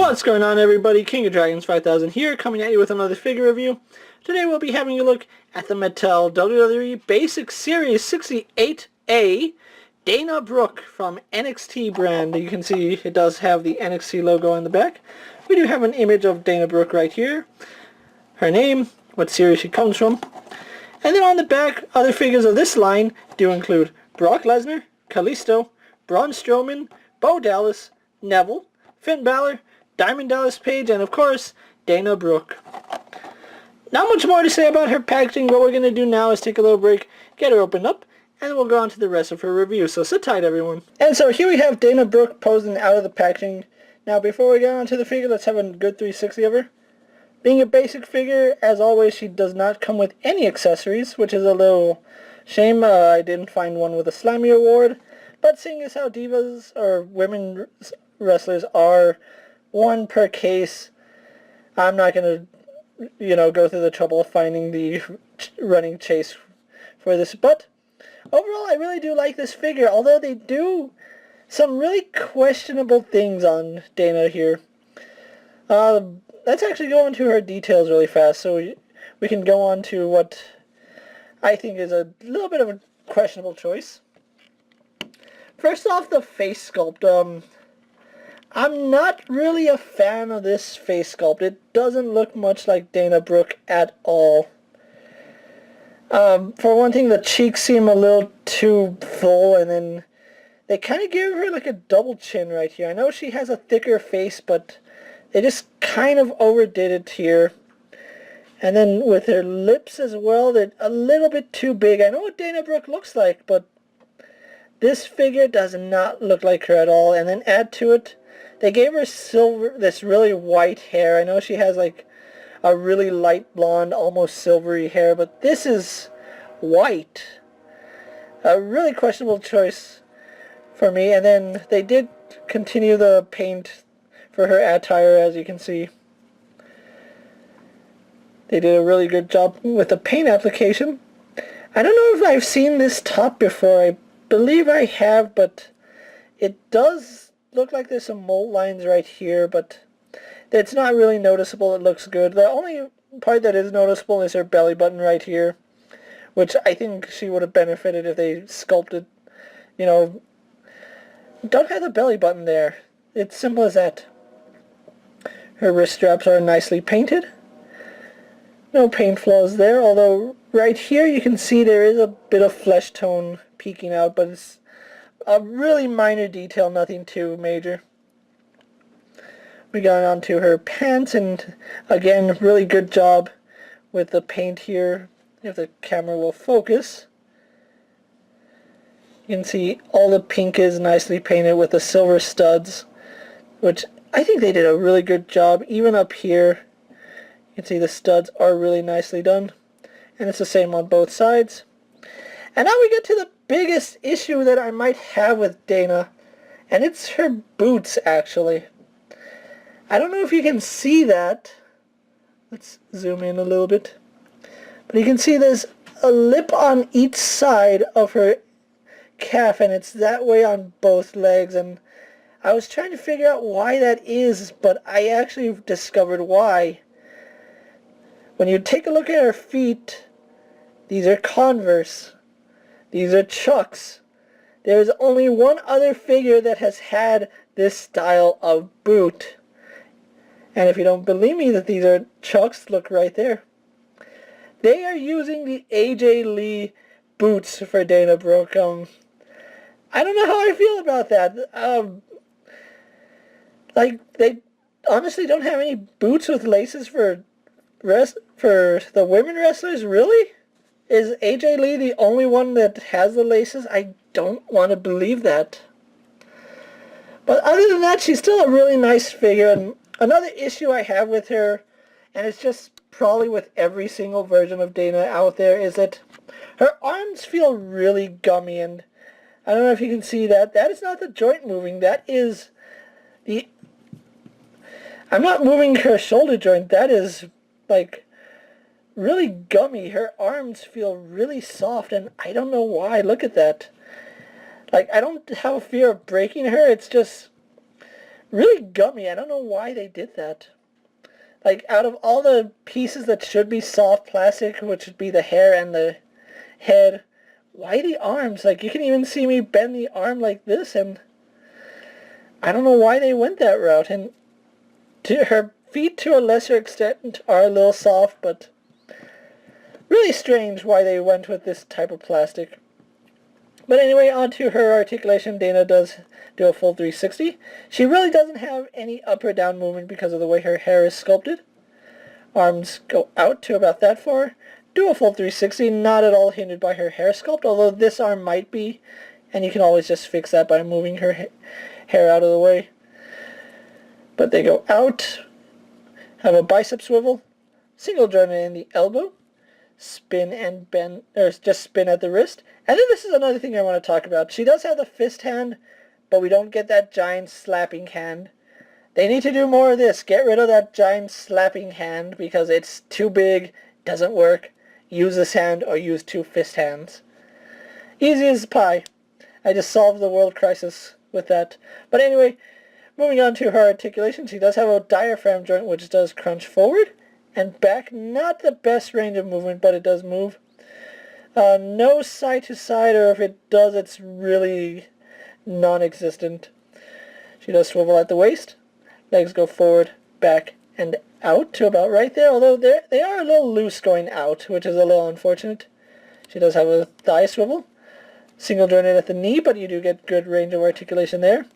What's going on, everybody? King of Dragons 5000 here, coming at you with another figure review. Today we'll be having a look at the Mattel WWE Basic Series 68A Dana Brooke from NXT brand. You can see it does have the NXT logo on the back. We do have an image of Dana Brooke right here. Her name, what series she comes from. And then on the back, other figures of this line do include Brock Lesnar, Kalisto, Braun Strowman, Bo Dallas, Neville, Finn Balor, Diamond Dallas Page, and of course, Dana Brooke. Not much more to say about her packaging. What we're going to do now is take a little break, get her opened up, and we'll go on to the rest of her review. So sit tight, everyone. And so here we have Dana Brooke posing out of the packaging. Now before we get on to the figure, let's have a good 360 of her. Being a basic figure, as always, she does not come with any accessories, which is a little shame. I didn't find one with a Slammy Award. But seeing as how divas, or women wrestlers, are one per case, I'm not going to, go through the trouble of finding the running chase for this. But overall, I really do like this figure, although they do some really questionable things on Dana here. Let's actually go into her details really fast, so we can go on to what I think is a little bit of a questionable choice. First off, the face sculpt. I'm not really a fan of this face sculpt. It doesn't look much like Dana Brooke at all. For one thing, the cheeks seem a little too full, and then they kind of give her like a double chin right here. I know she has a thicker face, but they just kind of overdid it here. And then with her lips as well, they're a little bit too big. I know what Dana Brooke looks like, but this figure does not look like her at all. And then add to it, they gave her this really white hair. I know she has like a really light blonde, almost silvery hair, but this is white. A really questionable choice for me. And then they did continue the paint for her attire, as you can see. They did a really good job with the paint application. I don't know if I've seen this top before. I believe I have, but it does look like there's some mold lines right here, but it's not really noticeable. It looks good. The only part that is noticeable is her belly button right here, which I think she would have benefited if they sculpted, don't have the belly button there. It's simple as that. Her wrist straps are nicely painted. No paint flaws there, although right here you can see there is a bit of flesh tone peeking out, but it's a really minor detail, nothing too major. We got onto her pants, and again, really good job with the paint here, if the camera will focus. You can see all the pink is nicely painted with the silver studs, which I think they did a really good job. Even up here, you can see the studs are really nicely done, and it's the same on both sides. And now we get to the biggest issue that I might have with Dana, and it's her boots, actually. I don't know if you can see that. Let's zoom in a little bit. But you can see there's a lip on each side of her calf, and it's that way on both legs. And I was trying to figure out why that is, but I actually discovered why. When you take a look at her feet, these are Converse. These are Chucks. There's only one other figure that has had this style of boot. And if you don't believe me that these are Chucks, look right there. They are using the AJ Lee boots for Dana Brooke. I don't know how I feel about that. They honestly don't have any boots with laces for the women wrestlers, really? Is AJ Lee the only one that has the laces? I don't want to believe that. But other than that, she's still a really nice figure. And another issue I have with her, and it's just probably with every single version of Dana out there, is that her arms feel really gummy. And I don't know if you can see that. That is not the joint moving. That is the... I'm not moving her shoulder joint. That is, like, really gummy. Her arms feel really soft, and I don't know why. Look at that. Like, I don't have a fear of breaking her. It's just really got me. I don't know why they did that. Like, out of all the pieces that should be soft plastic, which would be the hair and the head, why the arms? Like, you can even see me bend the arm like this, and I don't know why they went that route. And her feet, to a lesser extent, are a little soft, but really strange why they went with this type of plastic. But anyway, on to her articulation. Dana does do a full 360. She really doesn't have any up or down movement because of the way her hair is sculpted. Arms go out to about that far. Do a full 360, not at all hindered by her hair sculpt, although this arm might be, and you can always just fix that by moving her hair out of the way. But they go out, have a bicep swivel, single jointed in the elbow, spin and bend, or just spin at the wrist. And then this is another thing I want to talk about. She does have the fist hand, but we don't get that giant slapping hand. They need to do more of this. Get rid of that giant slapping hand because it's too big, doesn't work. Use this hand or use two fist hands. Easy as pie. I just solved the world crisis with that. But anyway, moving on to her articulation, she does have a diaphragm joint which does crunch forward and back. Not the best range of movement, but it does move. No side to side, or if it does, it's really non-existent. She does swivel at the waist. Legs go forward, back, and out to about right there, although they are a little loose going out, which is a little unfortunate. She does have a thigh swivel. Single jointed at the knee, but you do get good range of articulation there.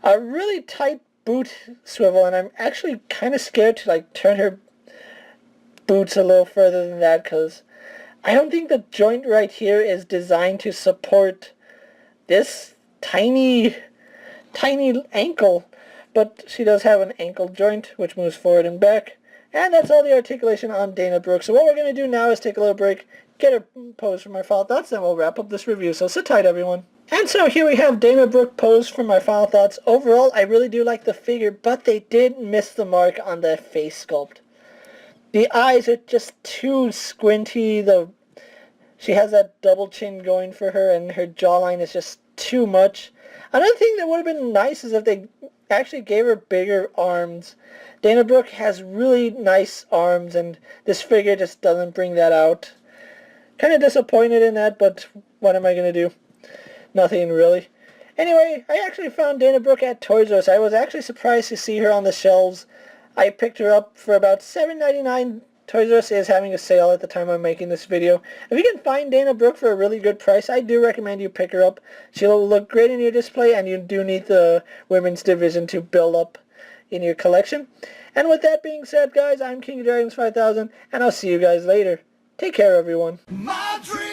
A really tight boot swivel, and I'm actually kind of scared to like turn her boots a little further than that, because I don't think the joint right here is designed to support this tiny ankle. But she does have an ankle joint, which moves forward and back. And that's all the articulation on Dana Brooke. So what we're going to do now is take a little break, get her pose for my final thoughts, then we'll wrap up this review. So sit tight, everyone. And so here we have Dana Brooke pose for my final thoughts. Overall, I really do like the figure, but they did miss the mark on the face sculpt. The eyes are just too squinty. She has that double chin going for her, and her jawline is just too much. Another thing that would have been nice is if they actually gave her bigger arms. Dana Brooke has really nice arms, and this figure just doesn't bring that out. Kind of disappointed in that, but what am I going to do? Nothing really. Anyway, I actually found Dana Brooke at Toys R Us. I was actually surprised to see her on the shelves. I picked her up for about $7.99. Toys R Us is having a sale at the time I'm making this video. If you can find Dana Brooke for a really good price, I do recommend you pick her up. She'll look great in your display, and you do need the women's division to build up in your collection. And with that being said, guys, I'm KingofDragons 5000, and I'll see you guys later. Take care, everyone. My dream